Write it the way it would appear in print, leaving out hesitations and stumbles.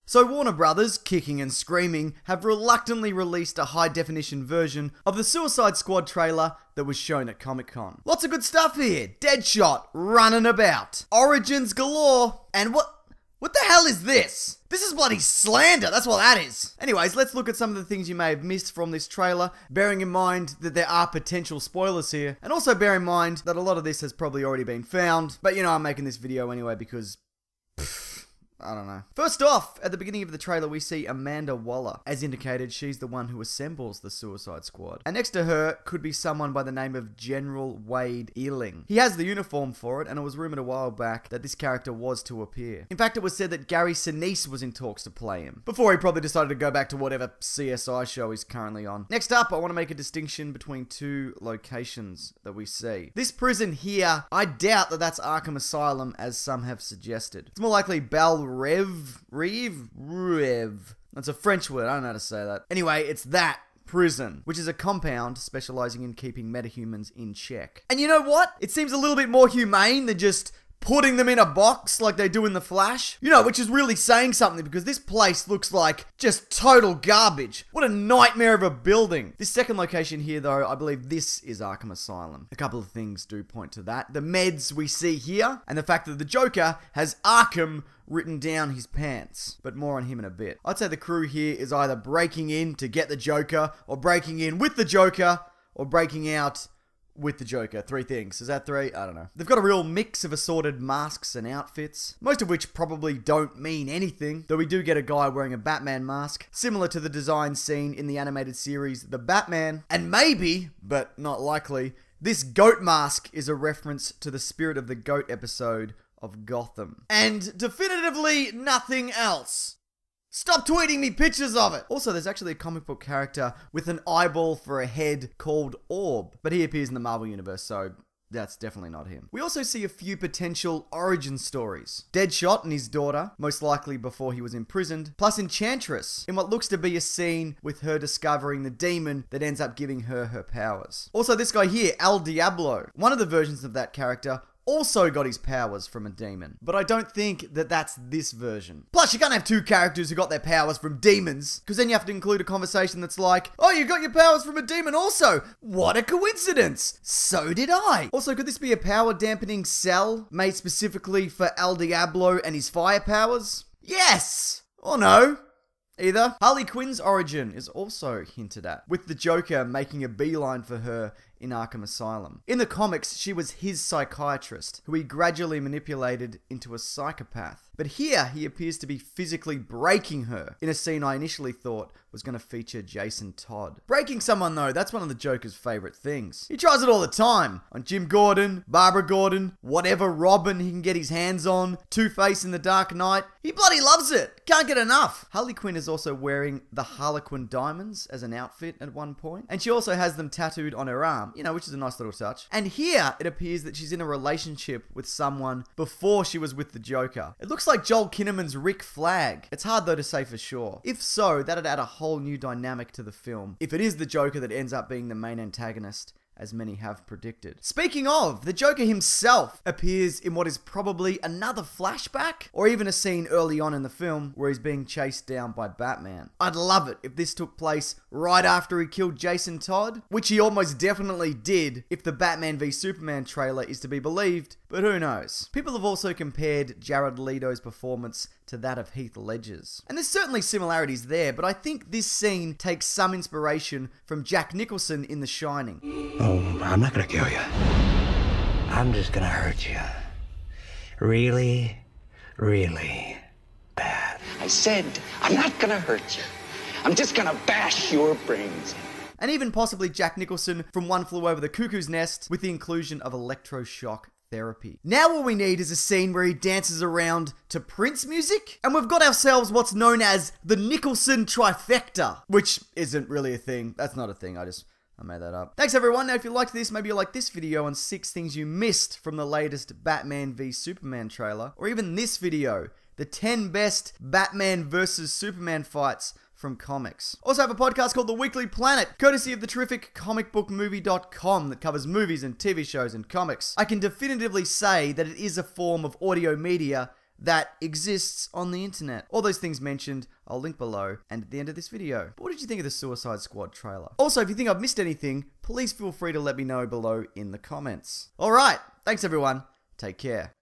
So Warner Brothers, kicking and screaming, have reluctantly released a high-definition version of the Suicide Squad trailer that was shown at Comic-Con. Lots of good stuff here. Deadshot running about. Origins galore. And what the hell is this? This is bloody slander, that's what that is. Anyways, let's look at some of the things you may have missed from this trailer, bearing in mind that there are potential spoilers here, and also bear in mind that a lot of this has probably already been found, but you know, I'm making this video anyway because I don't know. First off, at the beginning of the trailer, we see Amanda Waller. As indicated, she's the one who assembles the Suicide Squad. And next to her could be someone by the name of General Wade Ealing. He has the uniform for it, and it was rumored a while back that this character was to appear. In fact, it was said that Gary Sinise was in talks to play him, before he probably decided to go back to whatever CSI show he's currently on. Next up, I want to make a distinction between two locations that we see. This prison here, I doubt that that's Arkham Asylum, as some have suggested. It's more likely Rev. That's a French word, I don't know how to say that. Anyway, it's that prison, which is a compound specializing in keeping metahumans in check. And you know what? It seems a little bit more humane than just putting them in a box like they do in The Flash. You know, which is really saying something because this place looks like just total garbage. What a nightmare of a building. This second location here, though, I believe this is Arkham Asylum. A couple of things do point to that. The meds we see here, and the fact that the Joker has Arkham written down his pants. But more on him in a bit. I'd say the crew here is either breaking in to get the Joker, or breaking in with the Joker, or breaking out with the Joker. Three things. Is that three? I don't know. They've got a real mix of assorted masks and outfits, most of which probably don't mean anything, though we do get a guy wearing a Batman mask, similar to the design seen in the animated series The Batman, and maybe, but not likely, this goat mask is a reference to the Spirit of the Goat episode of Gotham. And definitively nothing else. Stop tweeting me pictures of it! Also, there's actually a comic book character with an eyeball for a head called Orb, but he appears in the Marvel Universe, so that's definitely not him. We also see a few potential origin stories. Deadshot and his daughter, most likely before he was imprisoned, plus Enchantress, in what looks to be a scene with her discovering the demon that ends up giving her her powers. Also, this guy here, El Diablo, one of the versions of that character, also got his powers from a demon. But I don't think that that's this version. Plus, you can't have two characters who got their powers from demons, because then you have to include a conversation that's like, oh, you got your powers from a demon also. What a coincidence. So did I. Also, could this be a power dampening cell made specifically for El Diablo and his fire powers? Yes! Or no. Either. Harley Quinn's origin is also hinted at, with the Joker making a beeline for her in Arkham Asylum. In the comics, she was his psychiatrist, who he gradually manipulated into a psychopath. But here, he appears to be physically breaking her, in a scene I initially thought was going to feature Jason Todd. Breaking someone, though, that's one of the Joker's favourite things. He tries it all the time. On Jim Gordon, Barbara Gordon, whatever Robin he can get his hands on, Two-Face in The Dark Knight. He bloody loves it. Can't get enough. Harley Quinn is also wearing the Harlequin diamonds as an outfit at one point. And she also has them tattooed on her arm, you know, which is a nice little touch. And here, it appears that she's in a relationship with someone before she was with the Joker. It looks like Joel Kinnaman's Rick Flag. It's hard, though, to say for sure. If so, that'd add a whole new dynamic to the film, if it is the Joker that ends up being the main antagonist, as many have predicted. Speaking of, the Joker himself appears in what is probably another flashback, or even a scene early on in the film where he's being chased down by Batman. I'd love it if this took place right after he killed Jason Todd, which he almost definitely did if the Batman v Superman trailer is to be believed, but who knows. People have also compared Jared Leto's performance to that of Heath Ledger's. And there's certainly similarities there, but I think this scene takes some inspiration from Jack Nicholson in The Shining. Oh, I'm not gonna kill you. I'm just gonna hurt you. Really, really bad. I said, I'm not gonna hurt you. I'm just gonna bash your brains in. And even possibly Jack Nicholson from One Flew Over the Cuckoo's Nest with the inclusion of electroshock therapy. Now all we need is a scene where he dances around to Prince music, and we've got ourselves what's known as the Nicholson trifecta, which isn't really a thing. That's not a thing, I made that up. Thanks everyone. Now if you liked this, maybe you'll like this video on 6 things you missed from the latest Batman v Superman trailer, or even this video, the 10 best Batman versus Superman fights from comics. Also have a podcast called The Weekly Planet, courtesy of the terrific comicbookmovie.com that covers movies and TV shows and comics. I can definitively say that it is a form of audio media that exists on the internet. All those things mentioned, I'll link below and at the end of this video. But what did you think of the Suicide Squad trailer? Also, if you think I've missed anything, please feel free to let me know below in the comments. Alright, thanks everyone. Take care.